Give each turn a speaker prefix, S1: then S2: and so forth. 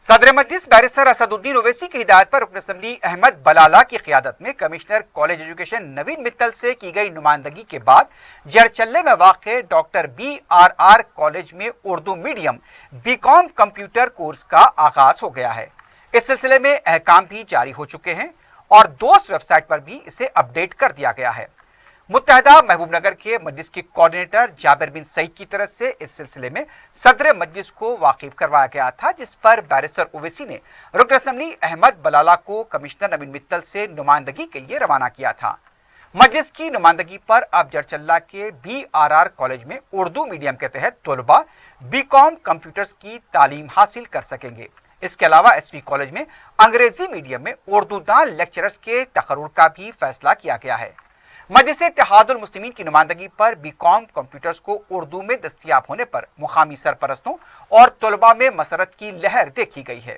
S1: सदर मजलिस बैरिस्टर असदुद्दीन ओवैसी की हिदायत पर रुकन असम्बली अहमद बलाला की क़ियादत में कमिश्नर कॉलेज एजुकेशन नवीन मित्तल से की गई नुमाइंदगी के बाद जड़चल्ले में वाक़ डॉक्टर BRR कॉलेज में Urdu medium BCom computer course का आगाज हो गया है। इस सिलसिले में अहकाम भी जारी हो चुके हैं और दोस्त वेबसाइट पर भी इसे अपडेट कर दिया गया है। मुत्तहदा महबूबनगर के मजलिस के कोऑर्डिनेटर जाबिर बिन सईद की तरफ से इस सिलसिले में सदर मजलिस को वाकिफ करवाया गया था, जिस पर बैरिस्टर ओवैसी ने रुकन असम्बली अहमद बलाला को कमिश्नर नवीन मित्तल से नुमाइंदगी के लिए रवाना किया था। मजलिस की नुमाइंदगी पर अब जड़चल्ला के BRR कॉलेज में उर्दू मीडियम के तहत तलबा BCom कंप्यूटर्स की तालीम हासिल कर सकेंगे। इसके अलावा SV कॉलेज में अंग्रेजी मीडियम में उर्दूदान लेक्चरर्स के तकर्रुर का भी फैसला किया गया है। मजलिस इत्तेहादुल मुस्लिमीन की नुमाइंदगी पर BCom कंप्यूटर्स को उर्दू में दस्तयाब होने पर मुकामी सरपरस्तों और तलबा में मसरत की लहर देखी गई है।